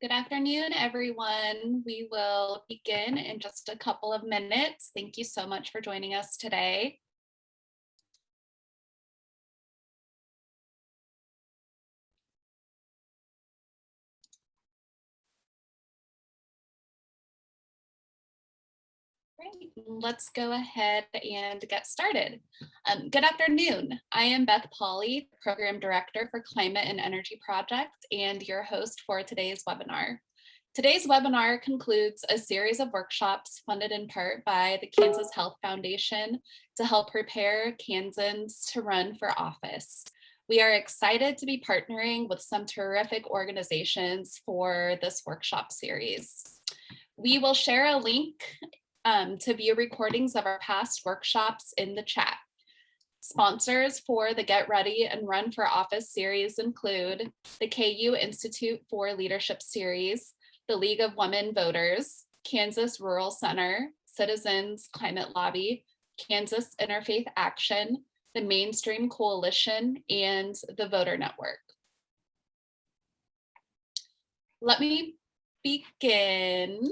Good afternoon, everyone. We will begin in just a couple of minutes. Thank you so much for joining us today. Great. Let's go ahead and get started. Good afternoon. I am Beth Pauley, Program Director for Climate and Energy Project, and your host for today's webinar. Today's webinar concludes a series of workshops funded in part by the Kansas Health Foundation to help prepare Kansans to run for office. We are excited to be partnering with some terrific organizations for this workshop series. We will share a link to view recordings of our past workshops in the chat. Sponsors for the Get Ready and Run for Office series include the KU Institute for Leadership series, the League of Women Voters, Kansas Rural Center, Citizens Climate Lobby, Kansas Interfaith Action, the Mainstream Coalition, and the Voter Network. Let me begin.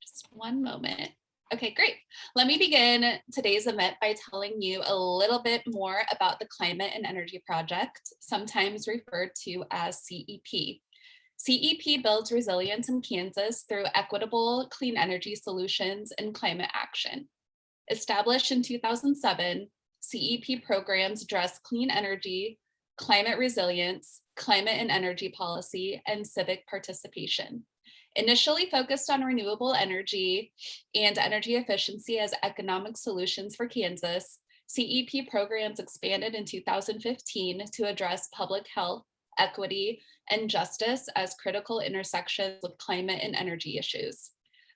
Just one moment. Okay, great. Let me begin today's event by telling you a little bit more about the Climate and Energy Project, sometimes referred to as CEP. CEP builds resilience in Kansas through equitable clean energy solutions and climate action. Established in 2007, CEP programs address clean energy, climate resilience, climate and energy policy, and civic participation. Initially focused on renewable energy and energy efficiency as economic solutions for Kansas, CEP programs expanded in 2015 to address public health, equity, and justice as critical intersections with climate and energy issues.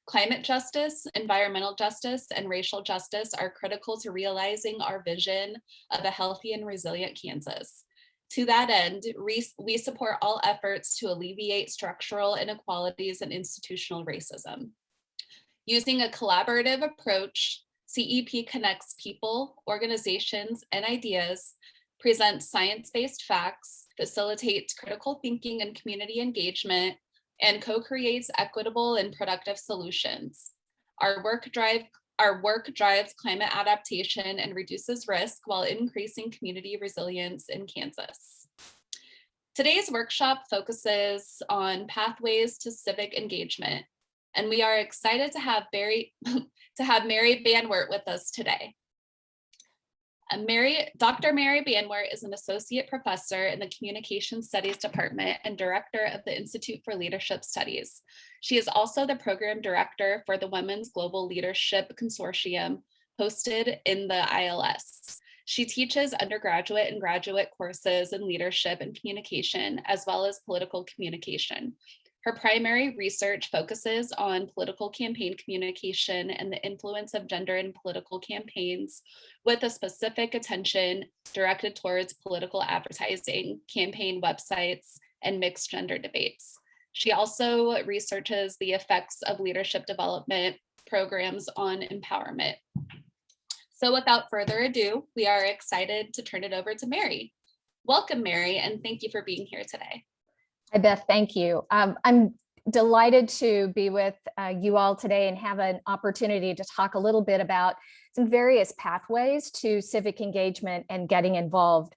Climate justice, environmental justice, and racial justice are critical to realizing our vision of a healthy and resilient Kansas. To that end, we support all efforts to alleviate structural inequalities and institutional racism. Using a collaborative approach, CEP connects people, organizations, and ideas, presents science-based facts, facilitates critical thinking and community engagement, and co-creates equitable and productive solutions. Our work drives climate adaptation and reduces risk while increasing community resilience in Kansas. Today's workshop focuses on pathways to civic engagement, and we are excited to have Mary Banwart with us today. Dr. Mary Banwart is an associate professor in the Communication Studies Department and director of the Institute for Leadership Studies. She is also the program director for the Women's Global Leadership Consortium hosted in the ILS. She teaches undergraduate and graduate courses in leadership and communication, as well as political communication. Her primary research focuses on political campaign communication and the influence of gender in political campaigns, with a specific attention directed towards political advertising, campaign websites, and mixed gender debates. She also researches the effects of leadership development programs on empowerment. So without further ado, we are excited to turn it over to Mary. Welcome, Mary, and thank you for being here today. Hi, Beth, thank you. I'm delighted to be with you all today and have an opportunity to talk a little bit about some various pathways to civic engagement and getting involved.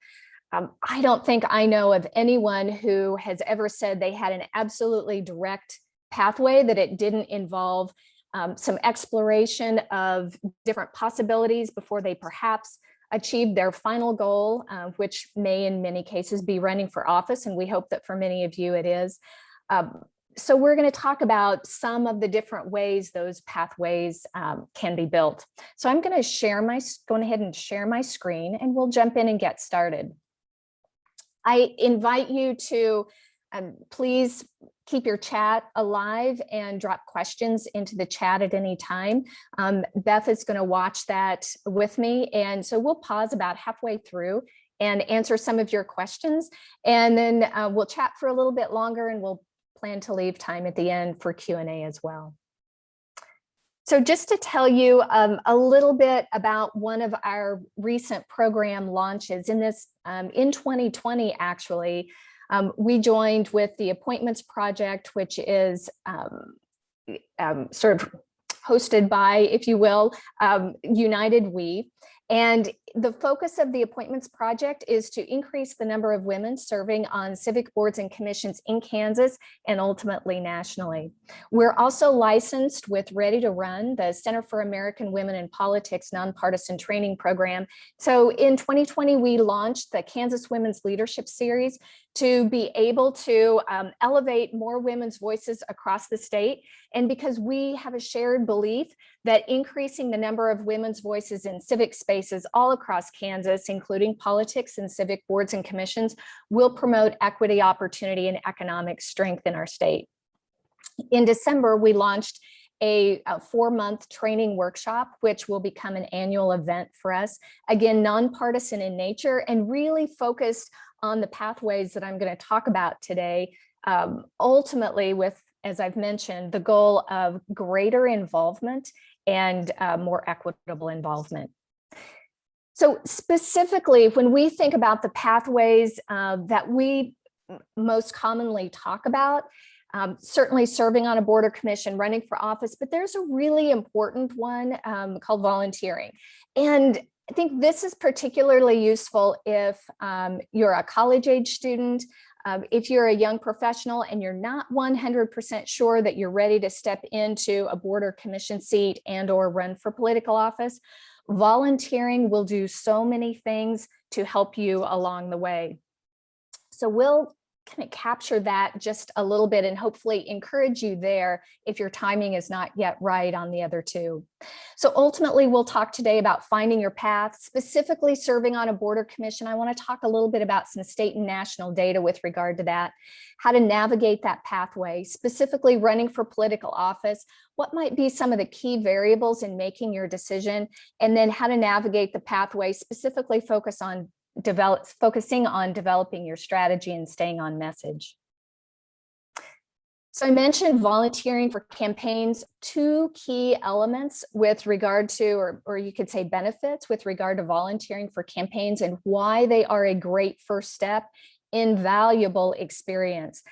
I don't think I know of anyone who has ever said they had an absolutely direct pathway, that it didn't involve some exploration of different possibilities before they perhaps achieved their final goal, which may in many cases be running for office, and we hope that for many of you it is. So we're going to talk about some of the different ways those pathways can be built. So I'm going to go ahead and share my screen, and we'll jump in and get started. I invite you to please keep your chat alive and drop questions into the chat at any time. Beth is going to watch that with me, and so we'll pause about halfway through and answer some of your questions, and then we'll chat for a little bit longer, and we'll plan to leave time at the end for Q&A as well. So just to tell you a little bit about one of our recent program launches in 2020, actually, We joined with the Appointments Project, which is sort of hosted by, if you will, United We. And the focus of the Appointments Project is to increase the number of women serving on civic boards and commissions in Kansas and ultimately nationally. We're also licensed with Ready to Run, the Center for American Women in Politics nonpartisan training program. So in 2020, we launched the Kansas Women's Leadership Series to be able to elevate more women's voices across the state. And because we have a shared belief that increasing the number of women's voices in civic spaces all across Kansas, including politics and civic boards and commissions, will promote equity, opportunity, and economic strength in our state. In December, we launched a 4-month training workshop, which will become an annual event for us. Again, nonpartisan in nature and really focused on the pathways that I'm going to talk about today, ultimately with, as I've mentioned, the goal of greater involvement and more equitable involvement. So specifically, when we think about the pathways that we most commonly talk about, certainly serving on a board or commission, running for office, but there's a really important one called volunteering. And I think this is particularly useful if you're a college-age student, if you're a young professional and you're not 100% sure that you're ready to step into a board or commission seat and or run for political office. Volunteering will do so many things to help you along the way. So we'll kind of capture that just a little bit and hopefully encourage you there if your timing is not yet right on the other two. So ultimately, we'll talk today about finding your path, specifically serving on a board or commission. I want to talk a little bit about some state and national data with regard to that, how to navigate that pathway, specifically running for political office, what might be some of the key variables in making your decision, and then how to navigate the pathway, specifically focusing on developing your strategy and staying on message. So I mentioned volunteering for campaigns, 2 key elements with regard to, or you could say benefits with regard to volunteering for campaigns and why they are a great first step, invaluable experience.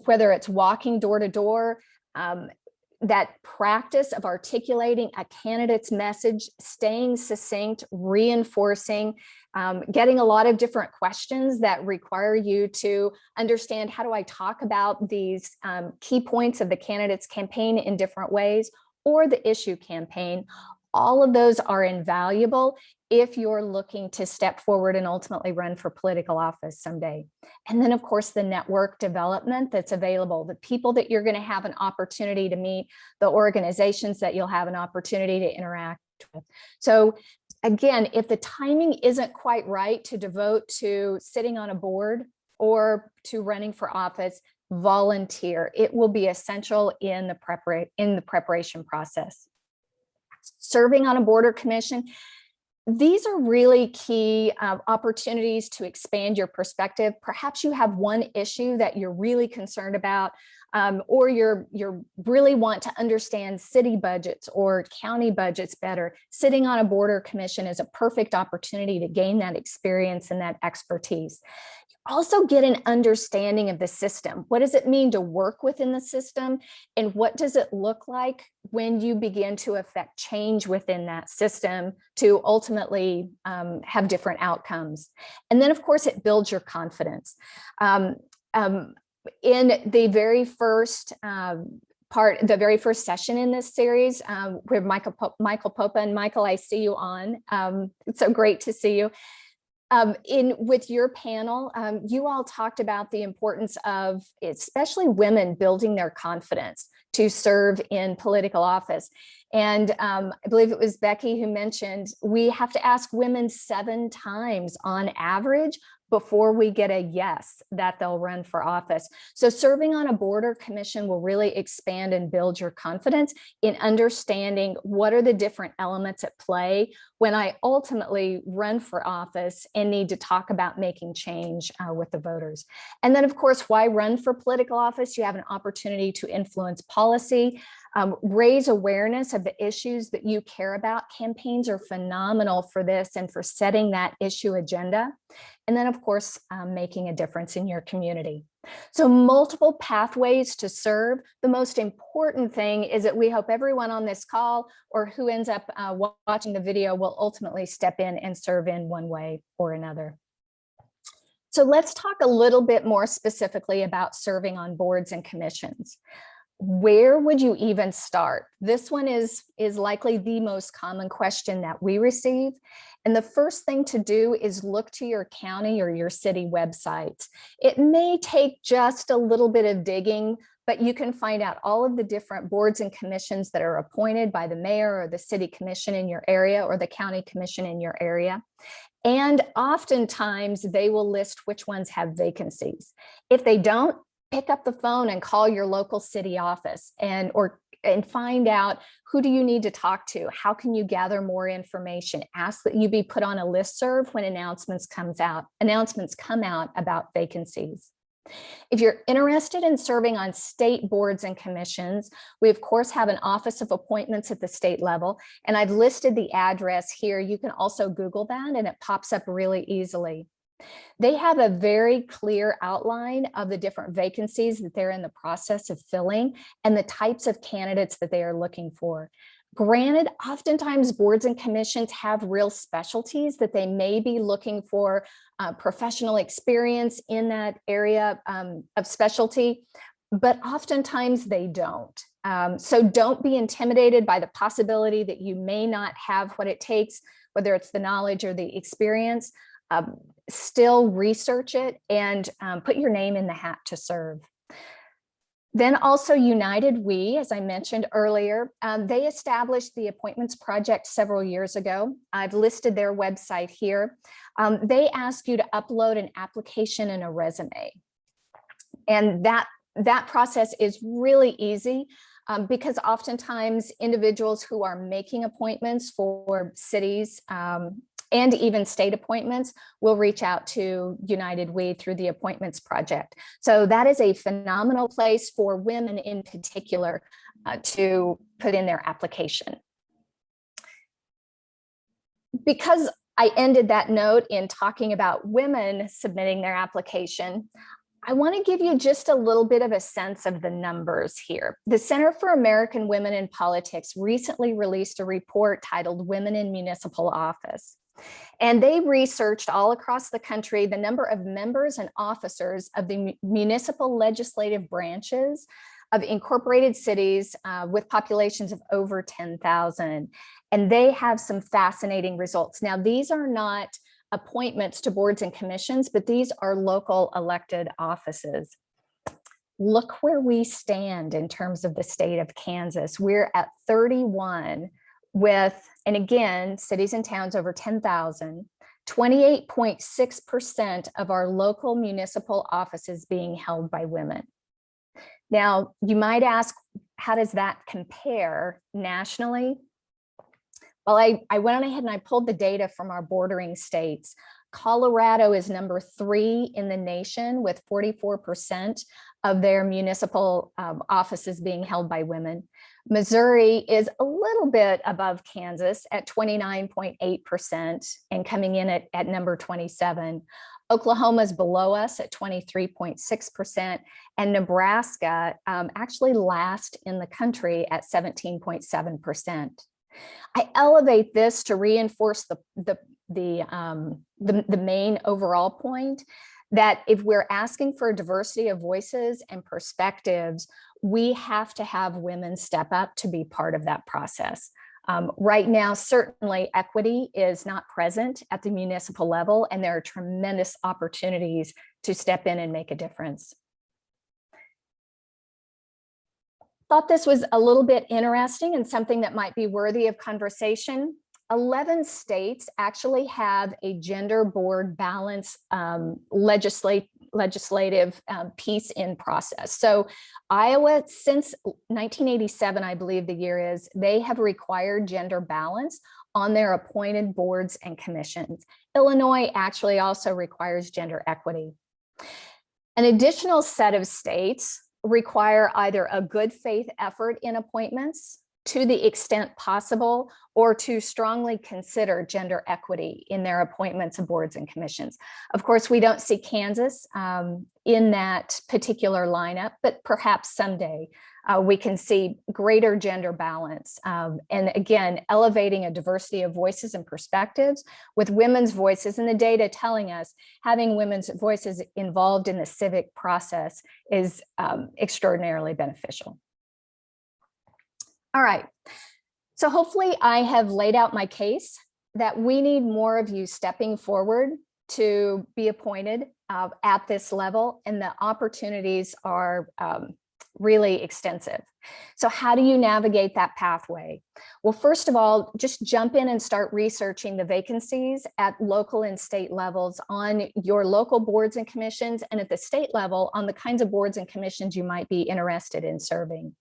Whether it's walking door to door, that practice of articulating a candidate's message, staying succinct, reinforcing, getting a lot of different questions that require you to understand, how do I talk about these key points of the candidate's campaign in different ways, or the issue campaign. All of those are invaluable if you're looking to step forward and ultimately run for political office someday. And then, of course, the network development that's available, the people that you're going to have an opportunity to meet, the organizations that you'll have an opportunity to interact with. So again, if the timing isn't quite right to devote to sitting on a board or to running for office, volunteer. It will be essential in the preparation process. Serving on a board or commission, these are really key opportunities to expand your perspective. Perhaps you have one issue that you're really concerned about, or you're really want to understand city budgets or county budgets better. Sitting on a board or commission is a perfect opportunity to gain that experience and that expertise. Also get an understanding of the system. What does it mean to work within the system? And what does it look like when you begin to affect change within that system to ultimately have different outcomes? And then, of course, it builds your confidence. In the very first the very first session in this series, where Michael Popa, and Michael, I see you on. It's so great to see you. With your panel, you all talked about the importance of, especially women, building their confidence to serve in political office. And I believe it was Becky who mentioned we have to ask women 7 times on average before we get a yes that they'll run for office. So serving on a board or commission will really expand and build your confidence in understanding what are the different elements at play when I ultimately run for office and need to talk about making change with the voters. And then, of course, why run for political office? You have an opportunity to influence policy. Raise awareness of the issues that you care about. Campaigns are phenomenal for this and for setting that issue agenda. And then, of course, making a difference in your community. So multiple pathways to serve. The most important thing is that we hope everyone on this call or who ends up watching the video will ultimately step in and serve in one way or another. So let's talk a little bit more specifically about serving on boards and commissions. Where would you even start? This one is likely the most common question that we receive. And the first thing to do is look to your county or your city websites. It may take just a little bit of digging, but you can find out all of the different boards and commissions that are appointed by the mayor or the city commission in your area or the county commission in your area. And oftentimes they will list which ones have vacancies. If they don't, pick up the phone and call your local city office and find out who do you need to talk to, how can you gather more information, ask that you be put on a listserv when announcements come out about vacancies. If you're interested in serving on state boards and commissions, we of course have an office of appointments at the state level, and I've listed the address here. You can also Google that and it pops up really easily. They have a very clear outline of the different vacancies that they're in the process of filling and the types of candidates that they are looking for. Granted, oftentimes boards and commissions have real specialties that they may be looking for professional experience in that area of specialty, but oftentimes they don't. So don't be intimidated by the possibility that you may not have what it takes, whether it's the knowledge or the experience. Still research it and put your name in the hat to serve. Then also United We, as I mentioned earlier, they established the Appointments Project several years ago. I've listed their website here. They ask you to upload an application and a resume. And that process is really easy because oftentimes individuals who are making appointments for cities and even state appointments will reach out to United We through the Appointments Project. So that is a phenomenal place for women in particular to put in their application. Because I ended that note in talking about women submitting their application, I want to give you just a little bit of a sense of the numbers here. The Center for American Women in Politics recently released a report titled Women in Municipal Office. And they researched all across the country the number of members and officers of the municipal legislative branches of incorporated cities with populations of over 10,000. And they have some fascinating results. Now, these are not appointments to boards and commissions, but these are local elected offices. Look where we stand in terms of the state of Kansas. We're at 31 with, and again, cities and towns over 10,000, 28.6% of our local municipal offices being held by women. Now, you might ask, how does that compare nationally? Well, I went ahead and I pulled the data from our bordering states. Colorado is number 3 in the nation with 44% of their municipal offices being held by women. Missouri is a little bit above Kansas at 29.8% and coming in at number 27. Oklahoma is below us at 23.6%, and Nebraska actually last in the country at 17.7%. I elevate this to reinforce the main overall point that if we're asking for a diversity of voices and perspectives, we have to have women step up to be part of that process. Right now, certainly equity is not present at the municipal level, and there are tremendous opportunities to step in and make a difference. Thought this was a little bit interesting and something that might be worthy of conversation. 11 states actually have a gender board balance legislative piece in process. So Iowa, since 1987, I believe the year is, they have required gender balance on their appointed boards and commissions. Illinois actually also requires gender equity. An additional set of states, require either a good faith effort in appointments to the extent possible, or to strongly consider gender equity in their appointments of boards and commissions. Of course, we don't see Kansas in that particular lineup, but perhaps someday we can see greater gender balance. And again, elevating a diversity of voices and perspectives with women's voices and the data telling us having women's voices involved in the civic process is extraordinarily beneficial. All right, so hopefully I have laid out my case that we need more of you stepping forward to be appointed at this level, and the opportunities are really extensive. So how do you navigate that pathway? Well, first of all, just jump in and start researching the vacancies at local and state levels on your local boards and commissions, and at the state level on the kinds of boards and commissions you might be interested in serving.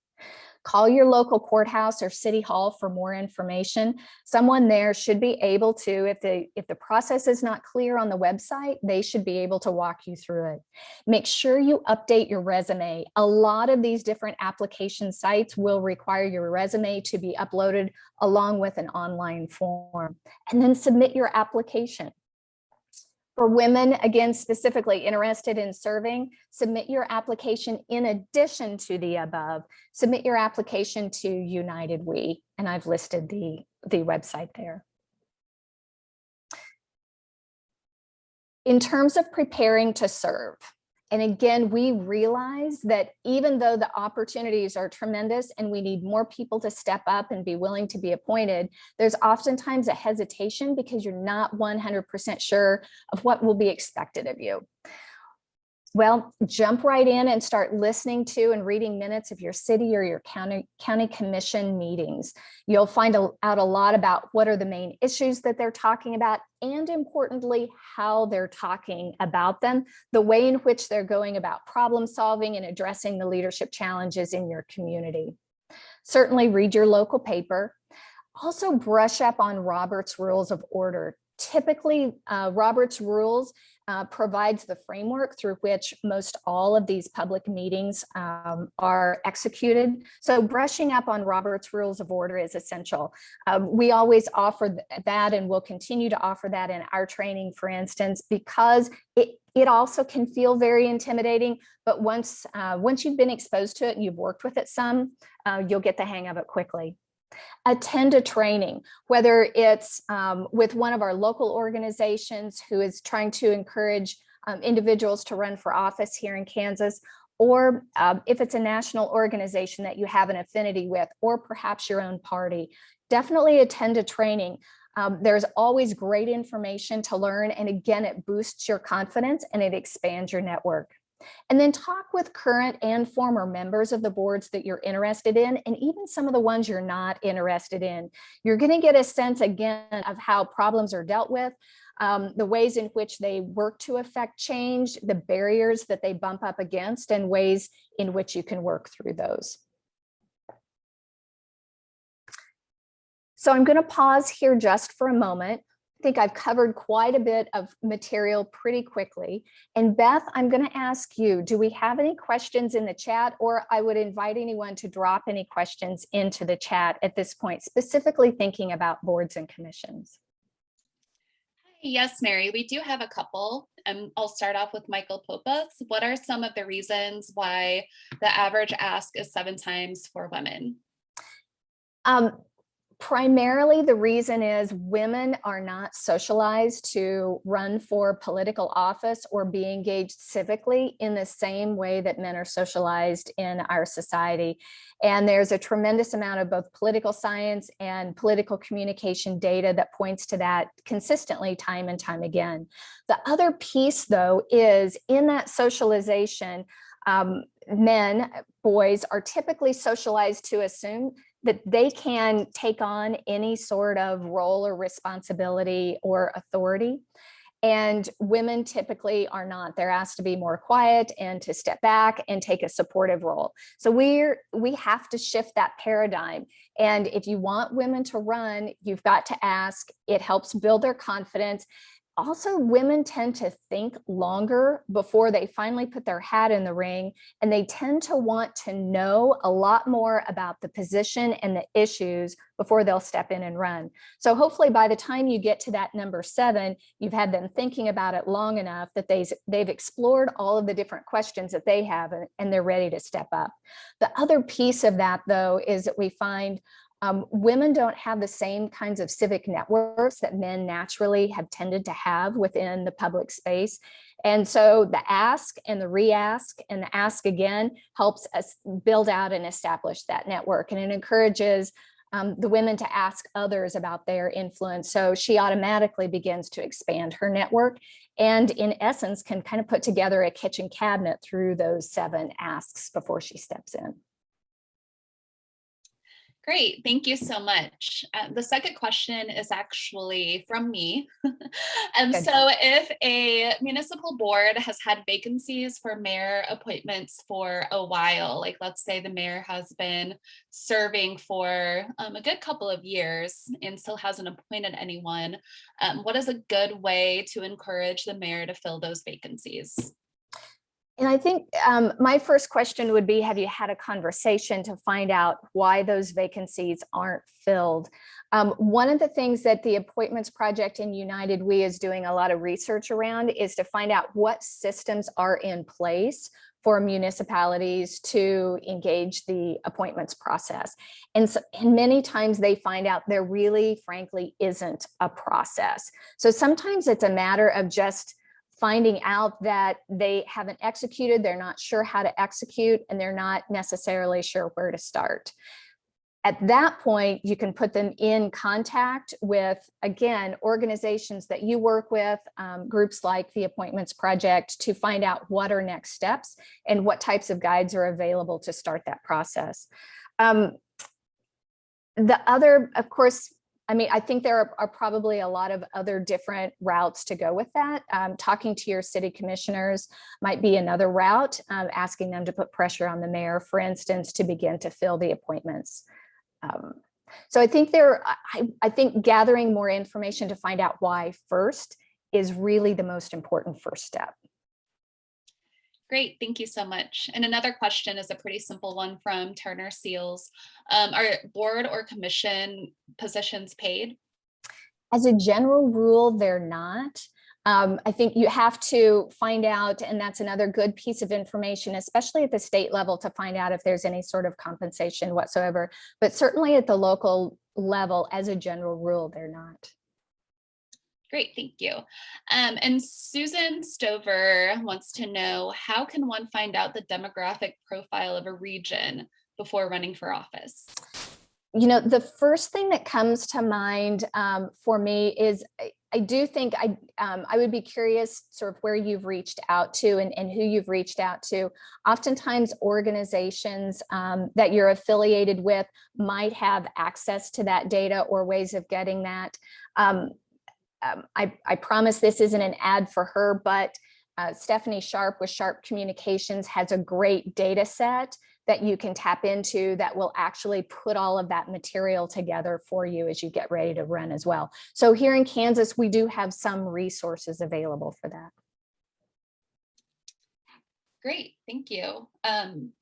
Call your local courthouse or city hall for more information. Someone there should be able to, if the process is not clear on the website, they should be able to walk you through it. Make sure you update your resume. A lot of these different application sites will require your resume to be uploaded along with an online form, and then submit your application. For women, again, specifically interested in serving, submit your application in addition to the above. Submit your application to United We, and I've listed the website there. In terms of preparing to serve, and again, we realize that even though the opportunities are tremendous and we need more people to step up and be willing to be appointed, there's oftentimes a hesitation because you're not 100% sure of what will be expected of you. Well, jump right in and start listening to and reading minutes of your city or your county commission meetings. You'll find out a lot about what are the main issues that they're talking about, and importantly, how they're talking about them, the way in which they're going about problem solving and addressing the leadership challenges in your community. Certainly read your local paper. Also brush up on Robert's Rules of Order. Typically, Robert's Rules provides the framework through which most all of these public meetings are executed. So brushing up on Robert's Rules of Order is essential. We always offer that, and we'll continue to offer that in our training, for instance, because it also can feel very intimidating, but once you've been exposed to it and you've worked with it some, you'll get the hang of it quickly. Attend a training, whether it's with one of our local organizations who is trying to encourage individuals to run for office here in Kansas, or if it's a national organization that you have an affinity with, or perhaps your own party. Definitely attend a training. There's always great information to learn, and again, it boosts your confidence and it expands your network. And then talk with current and former members of the boards that you're interested in, and even some of the ones you're not interested in. You're going to get a sense again of how problems are dealt with, the ways in which they work to affect change, the barriers that they bump up against, and ways in which you can work through those. So I'm going to pause here just for a moment. I think I've covered quite a bit of material pretty quickly. And Beth, I'm going to ask you, do we have any questions in the chat? Or I would invite anyone to drop any questions into the chat at this point, specifically thinking about boards and commissions. Yes, Mary, we do have a couple. I'll start off with Michael Popas. What are some of the reasons why the average ask is 7 times for women? Primarily, the reason is women are not socialized to run for political office or be engaged civically in the same way that men are socialized in our society. And there's a tremendous amount of both political science and political communication data that points to that consistently time and time again. The other piece, though, is in that socialization, boys are typically socialized to assume that they can take on any sort of role or responsibility or authority. And women typically are not. They're asked to be more quiet and to step back and take a supportive role. So we have to shift that paradigm. And if you want women to run, you've got to ask. It helps build their confidence. Also, women tend to think longer before they finally put their hat in the ring, and they tend to want to know a lot more about the position and the issues before they'll step in and run. So hopefully by the time you get to that number 7, you've had them thinking about it long enough that they've explored all of the different questions that they have, and they're ready to step up. The other piece of that, though, is that we find women don't have the same kinds of civic networks that men naturally have tended to have within the public space. And so the ask and the re-ask and the ask again helps us build out and establish that network. And it encourages the women to ask others about their influence. So she automatically begins to expand her network, and in essence can kind of put together a kitchen cabinet through those 7 asks before she steps in. Great, thank you so much. The second question is actually from me. Good. So if a municipal board has had vacancies for mayor appointments for a while, like let's say the mayor has been serving for a good couple of years and still hasn't appointed anyone, what is a good way to encourage the mayor to fill those vacancies? And I think my first question would be, have you had a conversation to find out why those vacancies aren't filled? One of the things that the Appointments Project in United We is doing a lot of research around is to find out what systems are in place for municipalities to engage the appointments process. And many times they find out there really, frankly, isn't a process. So sometimes it's a matter of just finding out that they haven't executed, they're not sure how to execute, and they're not necessarily sure where to start. At that point, you can put them in contact with, again, organizations that you work with, groups like the Appointments Project, to find out what are next steps and what types of guides are available to start that process. The other, of course, I mean, I think there are probably a lot of other different routes to go with that. Talking to your city commissioners might be another route, asking them to put pressure on the mayor, for instance, to begin to fill the appointments. So I think I think gathering more information to find out why first is really the most important first step. Great, thank you so much. And another question is a pretty simple one from Turner Seals. Are board or commission positions paid? As a general rule, they're not. I think you have to find out, and that's another good piece of information, especially at the state level, to find out if there's any sort of compensation whatsoever. But certainly at the local level, as a general rule, they're not. Great, thank you. And Susan Stover wants to know, how can one find out the demographic profile of a region before running for office? You know, the first thing that comes to mind for me is I do think I would be curious sort of where you've reached out to and who you've reached out to. Oftentimes organizations that you're affiliated with might have access to that data or ways of getting that. I promise this isn't an ad for her, but Stephanie Sharp with Sharp Communications has a great data set that you can tap into that will actually put all of that material together for you as you get ready to run as well. So here in Kansas, we do have some resources available for that. Great, thank you.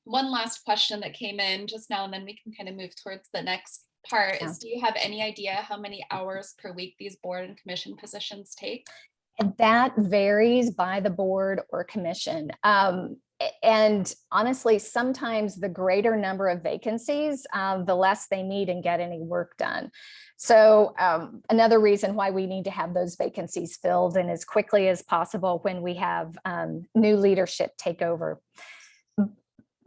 One last question that came in just now, and then we can kind of move towards the next part is, do you have any idea how many hours per week these board and commission positions take? And that varies by the board or commission. And honestly, sometimes the greater number of vacancies, the less they need and get any work done. So another reason why we need to have those vacancies filled and as quickly as possible when we have new leadership take over.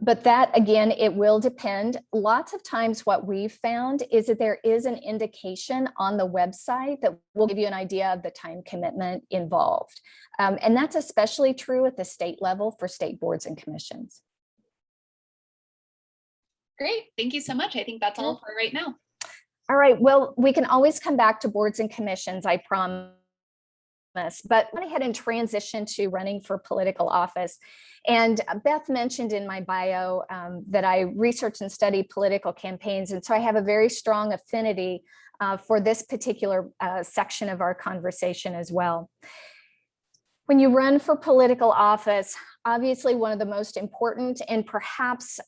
But that, again, it will depend. Lots of times what we've found is that there is an indication on the website that will give you an idea of the time commitment involved. And that's especially true at the state level for state boards and commissions. Great, thank you so much. I think that's all for right now. All right, well, we can always come back to boards and commissions, I promise. But I went ahead and transitioned to running for political office. And Beth mentioned in my bio that I research and study political campaigns. And so I have a very strong affinity for this particular section of our conversation as well. When you run for political office, obviously one of the most important and perhaps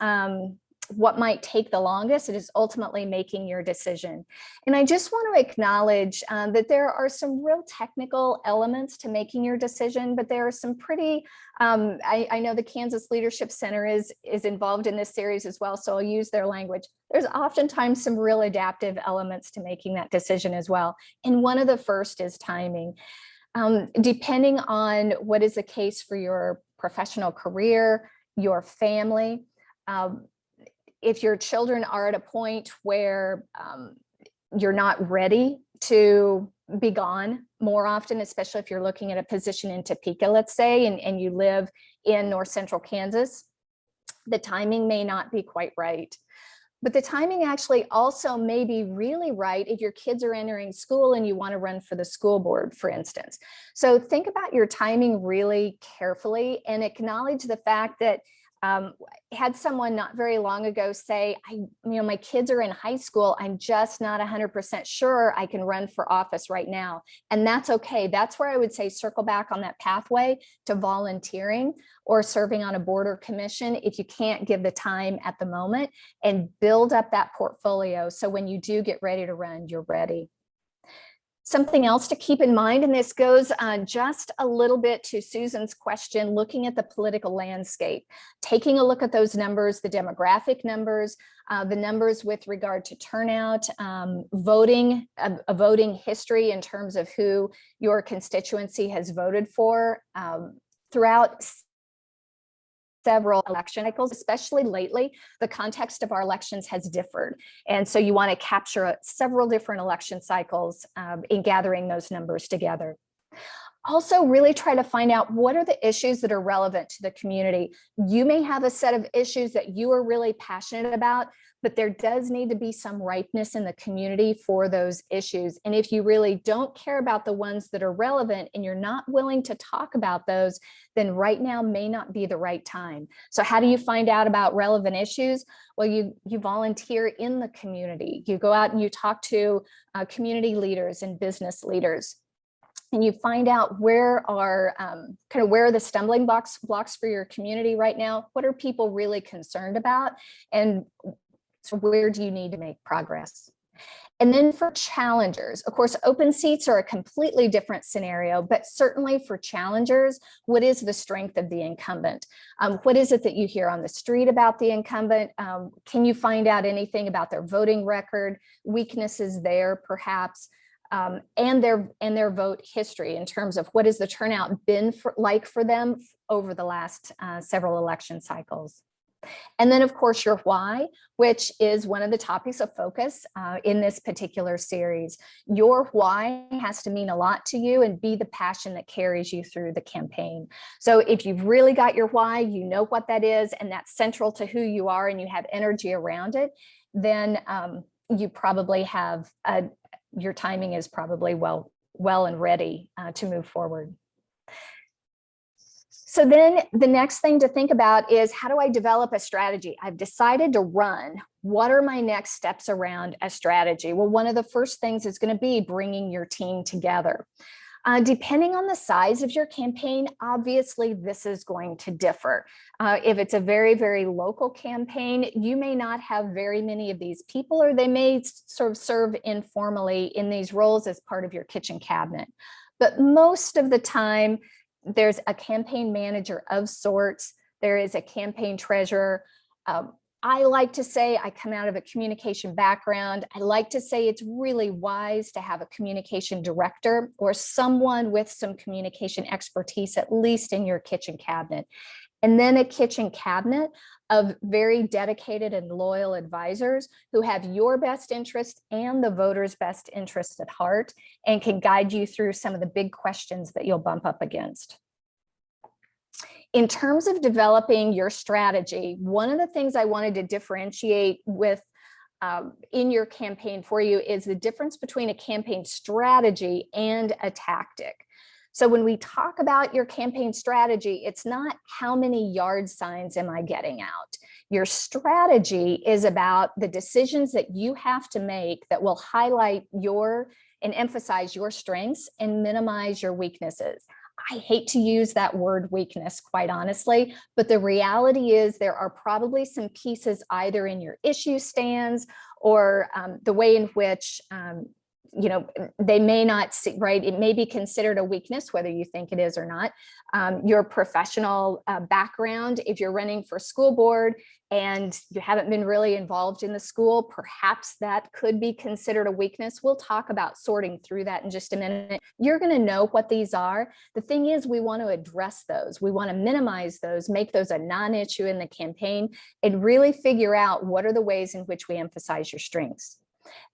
what might take the longest, it is ultimately making your decision. And I just want to acknowledge that there are some real technical elements to making your decision, but there are some pretty, I know the Kansas Leadership Center is involved in this series as well, so I'll use their language. There's oftentimes some real adaptive elements to making that decision as well. And one of the first is timing. Depending on what is the case for your professional career, your family, if your children are at a point where you're not ready to be gone more often, especially if you're looking at a position in Topeka, let's say, and you live in North Central Kansas, the timing may not be quite right. But the timing actually also may be really right if your kids are entering school and you want to run for the school board, for instance. So think about your timing really carefully and acknowledge the fact that had someone not very long ago say, my kids are in high school, I'm just not 100% sure I can run for office right now. And that's okay. That's where I would say circle back on that pathway to volunteering or serving on a board or commission if you can't give the time at the moment, and build up that portfolio so when you do get ready to run, you're ready. Something else to keep in mind, and this goes just a little bit to Susan's question, looking at the political landscape, taking a look at those numbers, the demographic numbers, the numbers with regard to turnout, voting, a voting history in terms of who your constituency has voted for throughout several election cycles, especially lately, the context of our elections has differed. And so you want to capture several different election cycles in gathering those numbers together. Also, really try to find out what are the issues that are relevant to the community. You may have a set of issues that you are really passionate about, but there does need to be some ripeness in the community for those issues. And if you really don't care about the ones that are relevant and you're not willing to talk about those, then right now may not be the right time. So how do you find out about relevant issues? Well, you volunteer in the community. You go out and you talk to community leaders and business leaders. And you find out where are where are the stumbling blocks for your community right now? What are people really concerned about? And so where do you need to make progress? And then for challengers, of course, open seats are a completely different scenario, but certainly for challengers, what is the strength of the incumbent? What is it that you hear on the street about the incumbent? Can you find out anything about their voting record, weaknesses there perhaps? And their vote history in terms of what has the turnout been like for them over the last several election cycles. And then, of course, your why, which is one of the topics of focus in this particular series. Your why has to mean a lot to you and be the passion that carries you through the campaign. So if you've really got your why, you know what that is, and that's central to who you are and you have energy around it, then you probably have your timing is probably well and ready to move forward. So then the next thing to think about is, how do I develop a strategy? I've decided to run. What are my next steps around a strategy? Well, one of the first things is going to be bringing your team together. Depending on the size of your campaign, obviously this is going to differ. If it's a very, very local campaign, you may not have very many of these people, or they may sort of serve informally in these roles as part of your kitchen cabinet. But most of the time, there's a campaign manager of sorts. There is a campaign treasurer. I like to say, I come out of a communication background. I like to say it's really wise to have a communication director or someone with some communication expertise, at least in your kitchen cabinet. And then a kitchen cabinet of very dedicated and loyal advisors who have your best interest and the voters' best interest at heart and can guide you through some of the big questions that you'll bump up against. In terms of developing your strategy, one of the things I wanted to differentiate with in your campaign for you is the difference between a campaign strategy and a tactic. So when we talk about your campaign strategy, it's not how many yard signs am I getting out. Your strategy is about the decisions that you have to make that will highlight and emphasize your strengths and minimize your weaknesses. I hate to use that word weakness, quite honestly, but the reality is there are probably some pieces either in your issue stands or the way in which they may not see, right? It may be considered a weakness, whether you think it is or not. Your professional background, if you're running for school board and you haven't been really involved in the school, perhaps that could be considered a weakness. We'll talk about sorting through that in just a minute. You're going to know what these are. The thing is, we want to address those. We want to minimize those, make those a non-issue in the campaign, and really figure out what are the ways in which we emphasize your strengths.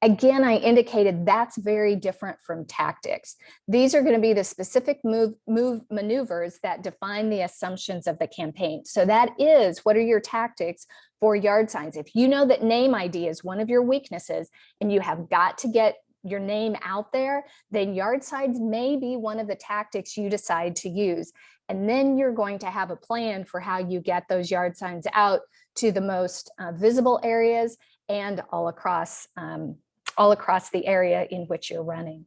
Again, I indicated that's very different from tactics. These are going to be the specific maneuvers that define the assumptions of the campaign. So that is, what are your tactics for yard signs? If you know that name ID is one of your weaknesses and you have got to get your name out there, then yard signs may be one of the tactics you decide to use. And then you're going to have a plan for how you get those yard signs out to the most visible areas and all across the area in which you're running.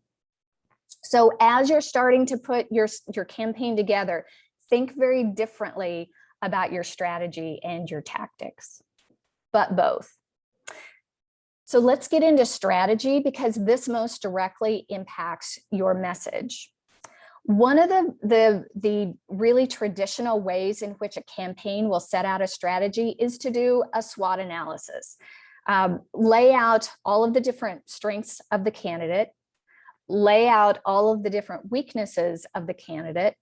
So as you're starting to put your campaign together, think very differently about your strategy and your tactics, but both. So let's get into strategy, because this most directly impacts your message. One of the really traditional ways in which a campaign will set out a strategy is to do a SWOT analysis. Lay out all of the different strengths of the candidate, lay out all of the different weaknesses of the candidate,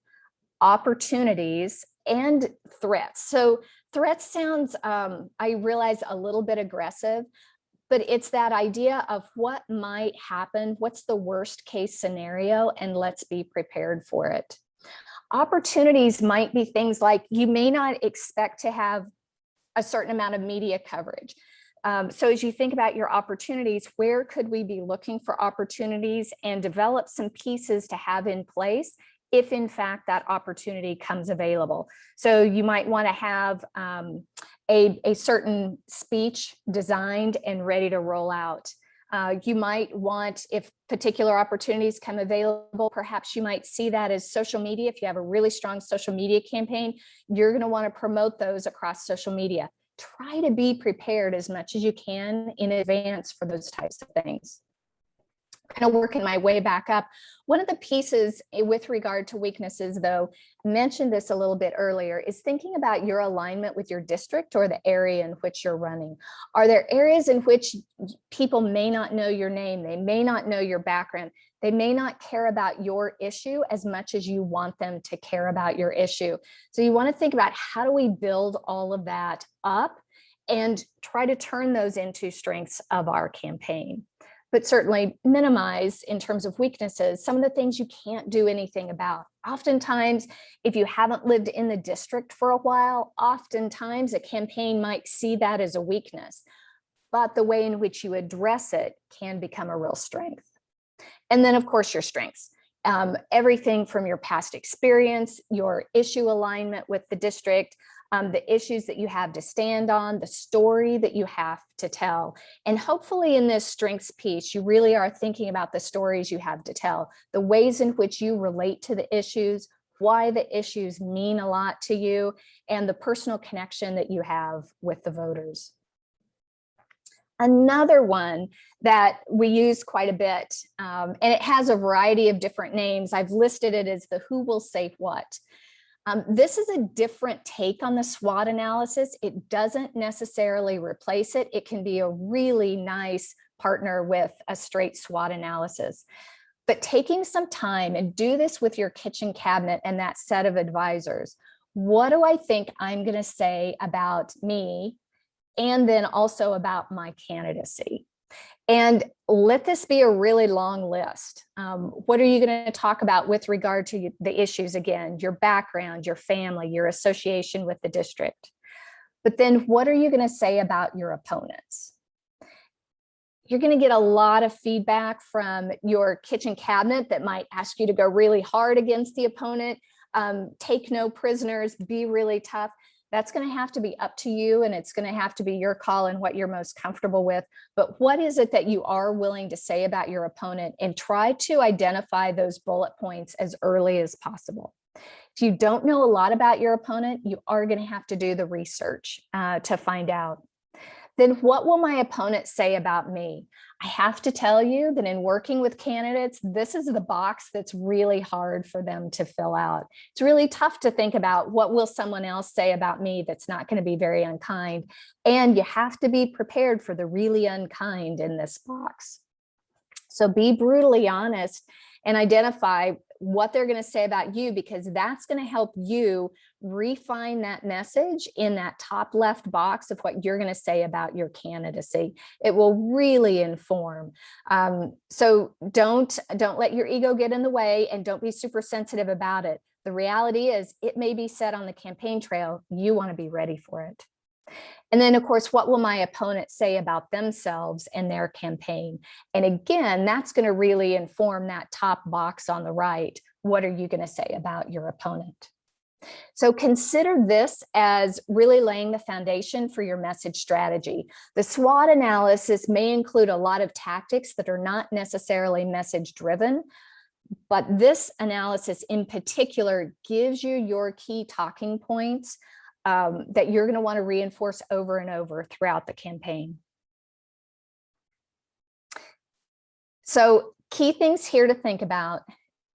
opportunities, and threats. So threats sounds, I realize, a little bit aggressive, but it's that idea of what might happen, what's the worst case scenario, and let's be prepared for it. Opportunities might be things like you may not expect to have a certain amount of media coverage. So as you think about your opportunities, where could we be looking for opportunities and develop some pieces to have in place if in fact that opportunity comes available? So you might want to have a certain speech designed and ready to roll out. You might want, if particular opportunities come available, perhaps you might see that as social media. If you have a really strong social media campaign, you're going to want to promote those across social media. Try to be prepared as much as you can in advance for those types of things. Kind of working my way back up. One of the pieces with regard to weaknesses, though, I mentioned this a little bit earlier, is thinking about your alignment with your district or the area in which you're running. Are there areas in which people may not know your name? They may not know your background. They may not care about your issue as much as you want them to care about your issue. So you want to think about, how do we build all of that up and try to turn those into strengths of our campaign? But certainly minimize, in terms of weaknesses, some of the things you can't do anything about. Oftentimes, if you haven't lived in the district for a while, oftentimes a campaign might see that as a weakness, but the way in which you address it can become a real strength. And then, of course, your strengths. Everything from your past experience, your issue alignment with the district, the issues that you have to stand on, the story that you have to tell. And hopefully in this strengths piece, you really are thinking about the stories you have to tell, the ways in which you relate to the issues, why the issues mean a lot to you, and the personal connection that you have with the voters. Another one that we use quite a bit, and it has a variety of different names. I've listed it as the who will say what. This is a different take on the SWOT analysis. It doesn't necessarily replace it. It can be a really nice partner with a straight SWOT analysis. But taking some time, and do this with your kitchen cabinet and that set of advisors. What do I think I'm going to say about me, and then also about my candidacy? And let this be a really long list. What are you going to talk about with regard to the issues? Again, your background, your family, your association with the district. But then what are you going to say about your opponents? You're going to get a lot of feedback from your kitchen cabinet that might ask you to go really hard against the opponent, take no prisoners, be really tough. That's going to have to be up to you, and it's going to have to be your call and what you're most comfortable with. But what is it that you are willing to say about your opponent, and try to identify those bullet points as early as possible. If you don't know a lot about your opponent, you are going to have to do the research to find out. Then what will my opponent say about me? I have to tell you that in working with candidates, this is the box that's really hard for them to fill out. It's really tough to think about what will someone else say about me that's not going to be very unkind. And you have to be prepared for the really unkind in this box. So be brutally honest and identify what they're going to say about you, because that's going to help you refine that message in that top left box of what you're going to say about your candidacy. It will really inform. So don't let your ego get in the way, and don't be super sensitive about it. The reality is it may be said on the campaign trail. You want to be ready for it. And then, of course, what will my opponent say about themselves and their campaign? And again, that's going to really inform that top box on the right. What are you going to say about your opponent? So consider this as really laying the foundation for your message strategy. The SWOT analysis may include a lot of tactics that are not necessarily message driven, but this analysis in particular gives you your key talking points that you're going to want to reinforce over and over throughout the campaign. So key things here to think about.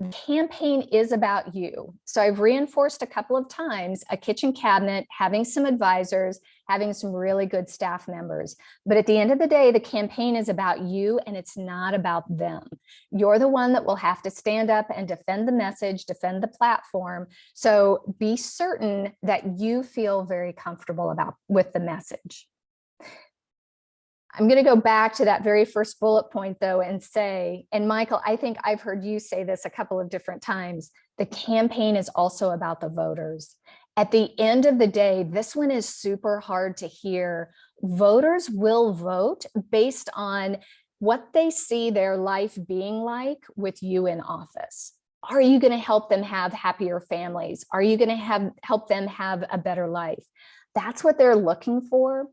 The campaign is about you. So I've reinforced a couple of times a kitchen cabinet, having some advisors, having some really good staff members. But at the end of the day, the campaign is about you, and it's not about them. You're the one that will have to stand up and defend the message, defend the platform. So be certain that you feel very comfortable with the message. I'm going to go back to that very first bullet point, though, and say, and Michael, I think I've heard you say this a couple of different times, the campaign is also about the voters. At the end of the day, this one is super hard to hear. Voters will vote based on what they see their life being like with you in office. Are you going to help them have happier families? Are you going to help them have a better life? That's what they're looking for.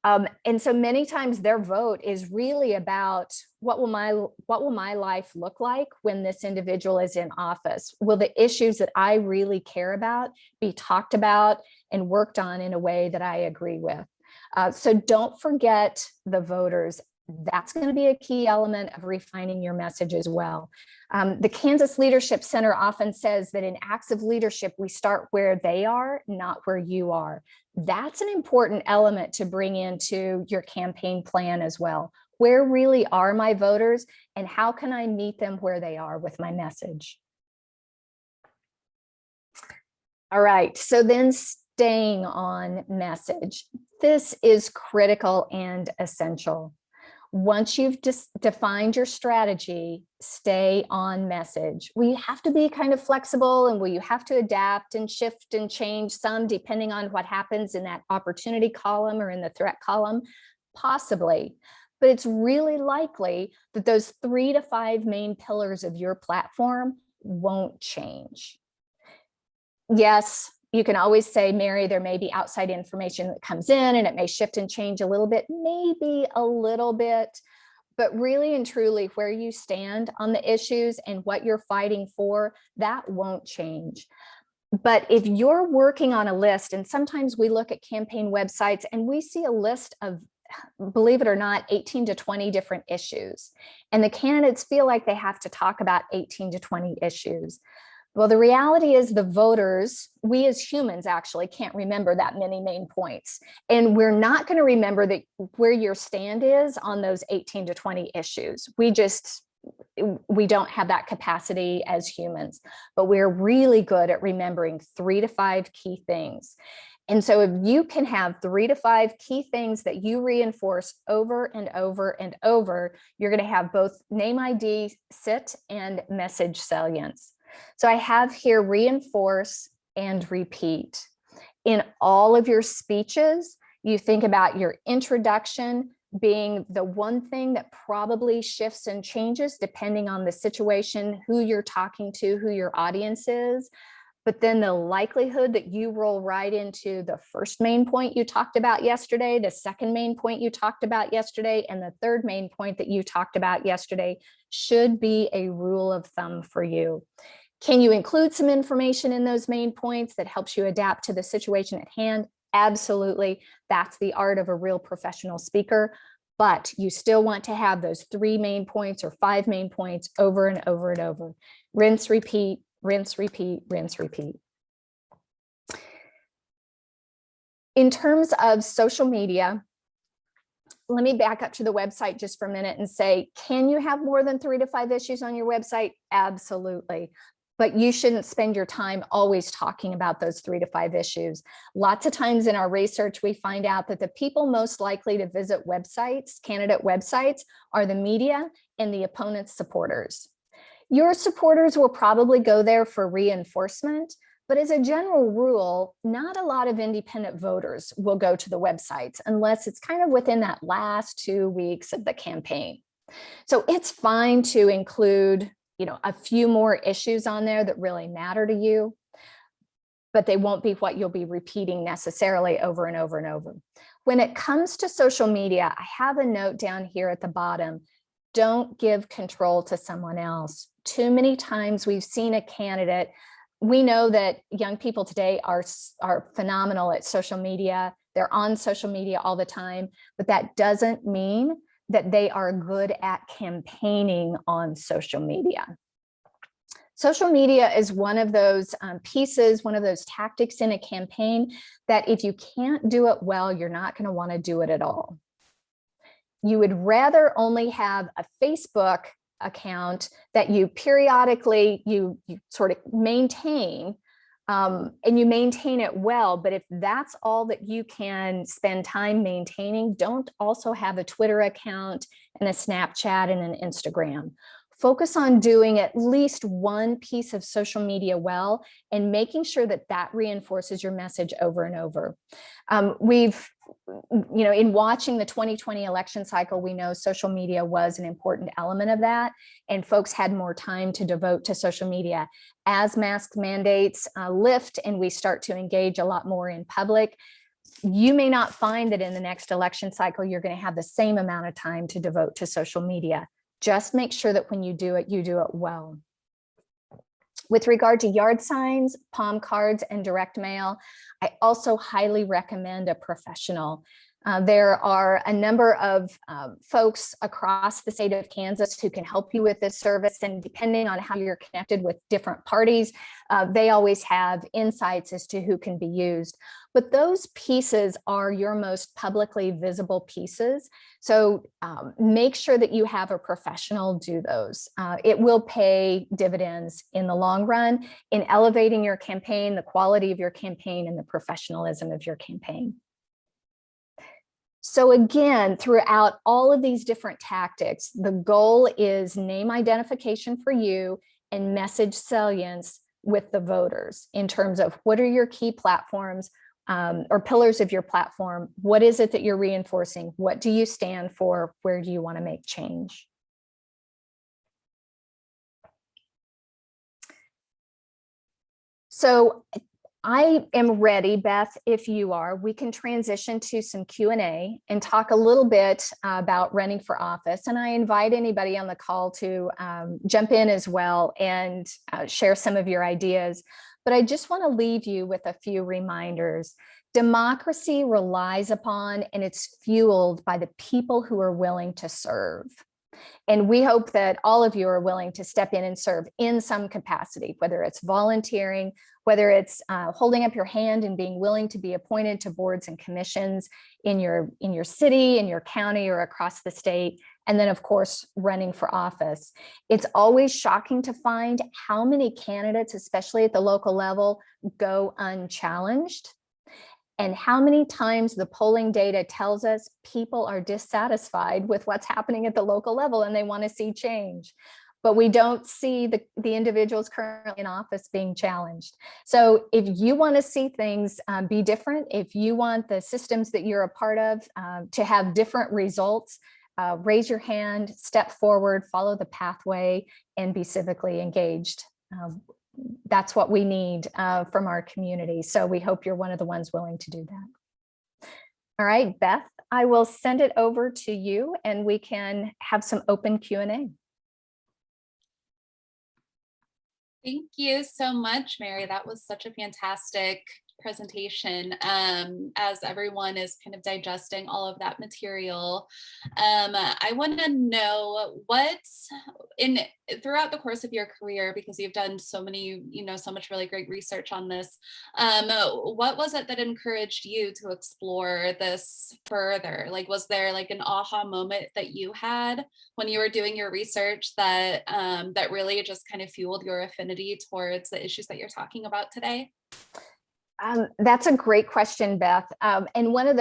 And so many times their vote is really about what will my life look like when this individual is in office? Will the issues that I really care about be talked about and worked on in a way that I agree with? So don't forget the voters. That's going to be a key element of refining your message as well. The Kansas Leadership Center often says that in acts of leadership, we start where they are, not where you are. That's an important element to bring into your campaign plan as well. Where really are my voters, and how can I meet them where they are with my message? All right, so then staying on message. This is critical and essential. Once you've defined your strategy, stay on message. Will you have to be kind of flexible, and will you have to adapt and shift and change some depending on what happens in that opportunity column or in the threat column? Possibly, but it's really likely that those 3 to 5 main pillars of your platform won't change. Yes, you can always say, Mary, there may be outside information that comes in and it may shift and change a little bit, maybe a little bit, but really and truly where you stand on the issues and what you're fighting for, that won't change. But if you're working on a list, and sometimes we look at campaign websites and we see a list of, believe it or not, 18 to 20 different issues, and the candidates feel like they have to talk about 18 to 20 issues. Well, the reality is the voters, we as humans actually can't remember that many main points. And we're not going to remember that where your stand is on those 18 to 20 issues. We don't have that capacity as humans, but we're really good at remembering 3 to 5 key things. And so if you can have 3 to 5 key things that you reinforce over and over and over, you're going to have both name ID sit and message salience. So I have here reinforce and repeat. In all of your speeches, you think about your introduction, being the one thing that probably shifts and changes depending on the situation, who you're talking to, who your audience is. But then the likelihood that you roll right into the first main point you talked about yesterday, the second main point you talked about yesterday, and the third main point that you talked about yesterday should be a rule of thumb for you. Can you include some information in those main points that helps you adapt to the situation at hand? Absolutely. That's the art of a real professional speaker. But you still want to have those 3 main points or 5 main points over and over and over. Rinse, repeat, rinse, repeat, rinse, repeat. In terms of social media, let me back up to the website just for a minute and say, can you have more than 3 to 5 issues on your website? Absolutely. But you shouldn't spend your time always talking about those 3 to 5 issues. Lots of times in our research, we find out that the people most likely to visit websites, candidate websites, are the media and the opponent's supporters. Your supporters will probably go there for reinforcement, but as a general rule, not a lot of independent voters will go to the websites unless it's kind of within that last 2 weeks of the campaign. So it's fine to include, a few more issues on there that really matter to you, but they won't be what you'll be repeating necessarily over and over and over. When it comes to social media, I have a note down here at the bottom. Don't give control to someone else. Too many times we've seen a candidate. We know that young people today are phenomenal at social media. They're on social media all the time, but that doesn't mean that they are good at campaigning on social media. Social media is one of those pieces, one of those tactics in a campaign that if you can't do it well, you're not going to want to do it at all. You would rather only have a Facebook account that you periodically, you sort of maintain, and you maintain it well. But if that's all that you can spend time maintaining, don't also have a Twitter account and a Snapchat and an Instagram. Focus on doing at least one piece of social media well and making sure that that reinforces your message over and over. In watching the 2020 election cycle, we know social media was an important element of that, and folks had more time to devote to social media. As mask mandates lift and we start to engage a lot more in public, you may not find that in the next election cycle, you're going to have the same amount of time to devote to social media. Just make sure that when you do it well. With regard to yard signs, palm cards, and direct mail, I also highly recommend a professional. There are a number of folks across the state of Kansas who can help you with this service, and depending on how you're connected with different parties, they always have insights as to who can be used. But those pieces are your most publicly visible pieces. So make sure that you have a professional do those. It will pay dividends in the long run in elevating your campaign, the quality of your campaign, and the professionalism of your campaign. So again, throughout all of these different tactics, the goal is name identification for you and message salience with the voters in terms of what are your key platforms or pillars of your platform. What is it that you're reinforcing? What do you stand for? Where do you want to make change? So I am ready, Beth, if you are. We can transition to some Q&A and talk a little bit about running for office. And I invite anybody on the call to jump in as well and share some of your ideas. But I just want to leave you with a few reminders. Democracy relies upon and it's fueled by the people who are willing to serve. And we hope that all of you are willing to step in and serve in some capacity, whether it's volunteering, whether it's holding up your hand and being willing to be appointed to boards and commissions in your city, in your county, or across the state. And then, of course, running for office. It's always shocking to find how many candidates, especially at the local level, go unchallenged. And how many times the polling data tells us people are dissatisfied with what's happening at the local level and they want to see change. but we don't see the individuals currently in office being challenged. So if you want to see things be different, if you want the systems that you're a part of to have different results, raise your hand, step forward, follow the pathway, and be civically engaged. That's what we need from our community. So we hope you're one of the ones willing to do that. All right, Beth, I will send it over to you and we can have some open Q&A. Thank you so much, Mary. That was such a fantastic presentation. As everyone is kind of digesting all of that material, I want to know what throughout the course of your career, because you've done so many, so much really great research on this, what was it that encouraged you to explore this further? Like, was there like an aha moment that you had when you were doing your research that that really just kind of fueled your affinity towards the issues that you're talking about today? That's a great question, Beth. And one of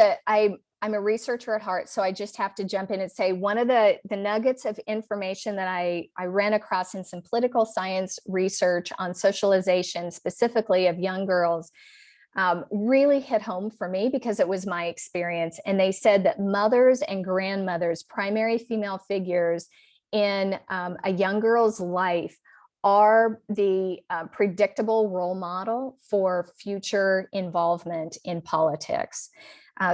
I'm a researcher at heart, so I just have to jump in and say one of the nuggets of information that I ran across in some political science research on socialization, specifically of young girls, really hit home for me because it was my experience. And they said that mothers and grandmothers, primary female figures in a young girl's life, are the predictable role model for future involvement in politics.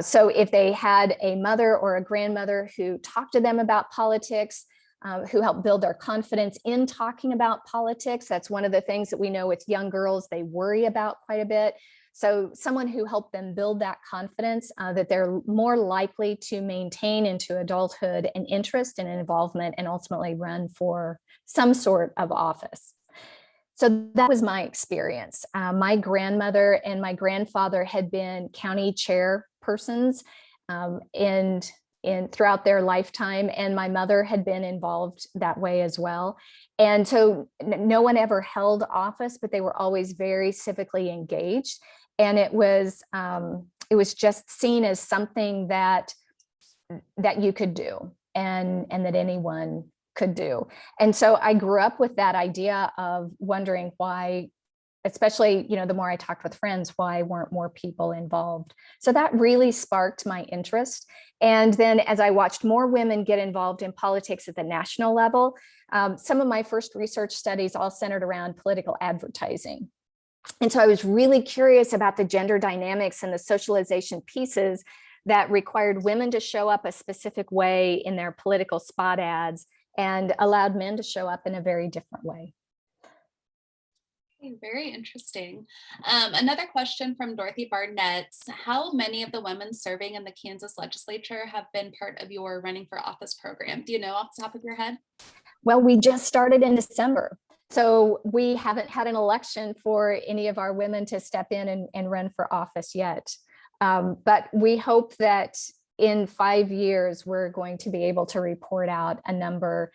So if they had a mother or a grandmother who talked to them about politics, who helped build their confidence in talking about politics, that's one of the things that we know with young girls, they worry about quite a bit. So someone who helped them build that confidence, that they're more likely to maintain into adulthood an interest and involvement and ultimately run for some sort of office. So that was my experience. My grandmother and my grandfather had been county chairpersons throughout their lifetime, and my mother had been involved that way as well. And so no one ever held office, but they were always very civically engaged. And it was just seen as something that you could do and that anyone could do. And so I grew up with that idea of wondering why, especially, the more I talked with friends, why weren't more people involved? So that really sparked my interest. And then as I watched more women get involved in politics at the national level, some of my first research studies all centered around political advertising. And so I was really curious about the gender dynamics and the socialization pieces that required women to show up a specific way in their political spot ads and allowed men to show up in a very different way. Okay, very interesting. Another question from Dorothy Barnett. How many of the women serving in the Kansas legislature have been part of your running for office program? Do you know off the top of your head? Well, we just started in December. So we haven't had an election for any of our women to step in and run for office yet. But we hope that in 5 years, we're going to be able to report out a number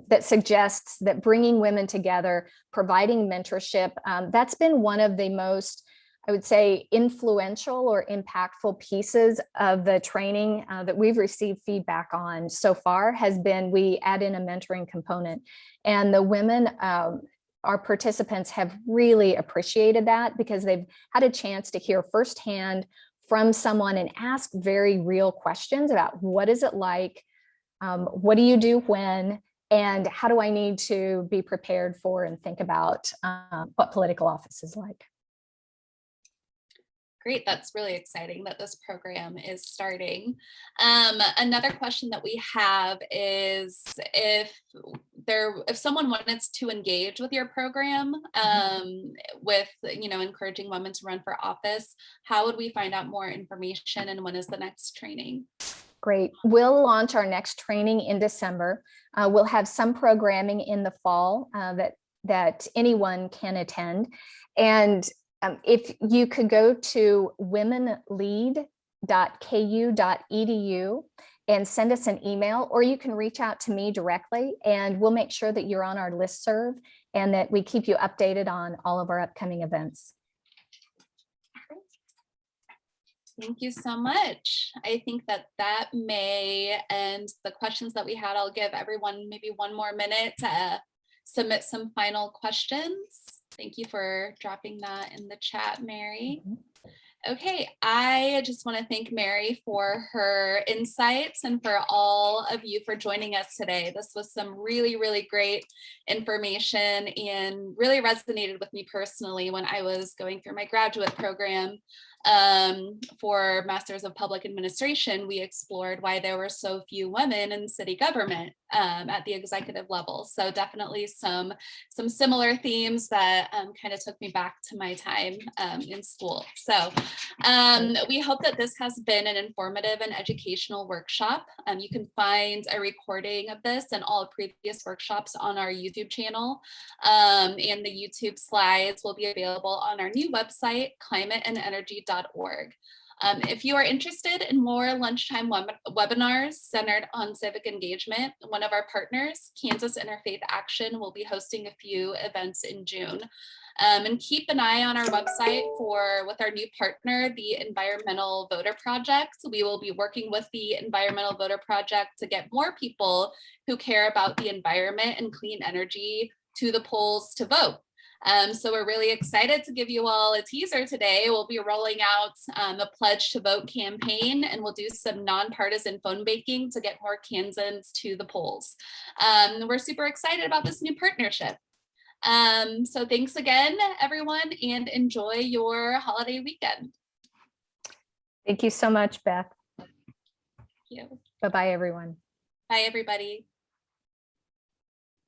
that suggests that bringing women together, providing mentorship, that's been one of the most, I would say, influential or impactful pieces of the training that we've received feedback on so far has been we add in a mentoring component. And the women, our participants, have really appreciated that because they've had a chance to hear firsthand from someone and ask very real questions about what is it like, what do you do when, and how do I need to be prepared for and think about what political office is like. Great, that's really exciting that this program is starting. Another question that we have is if someone wanted to engage with your program with encouraging women to run for office, how would we find out more information and when is the next training? Great. We'll launch our next training in December. We'll have some programming in the fall that anyone can attend. And if you could go to womenlead.ku.edu and send us an email, or you can reach out to me directly and we'll make sure that you're on our listserv and that we keep you updated on all of our upcoming events. Thank you so much. I think that that may end the questions that we had. I'll give everyone maybe one more minute to submit some final questions. Thank you for dropping that in the chat, Mary. Okay, I just want to thank Mary for her insights and for all of you for joining us today. This was some really, really great information and really resonated with me personally when I was going through my graduate program for Masters of Public Administration. We explored why there were so few women in city government at the executive level. So definitely some similar themes that kind of took me back to my time in school. So we hope that this has been an informative and educational workshop. You can find a recording of this and all previous workshops on our YouTube channel. And the YouTube slides will be available on our new website, climateandenergy.org. If you are interested in more lunchtime webinars centered on civic engagement, one of our partners, Kansas Interfaith Action, will be hosting a few events in June. And keep an eye on our website with our new partner, the Environmental Voter Project. We will be working with the Environmental Voter Project to get more people who care about the environment and clean energy to the polls to vote. So we're really excited to give you all a teaser today. We'll be rolling out a Pledge to Vote campaign, and we'll do some nonpartisan phone banking to get more Kansans to the polls. We're super excited about this new partnership. So thanks again, everyone, and enjoy your holiday weekend. Thank you so much, Beth. Thank you. Bye-bye, everyone. Bye, everybody.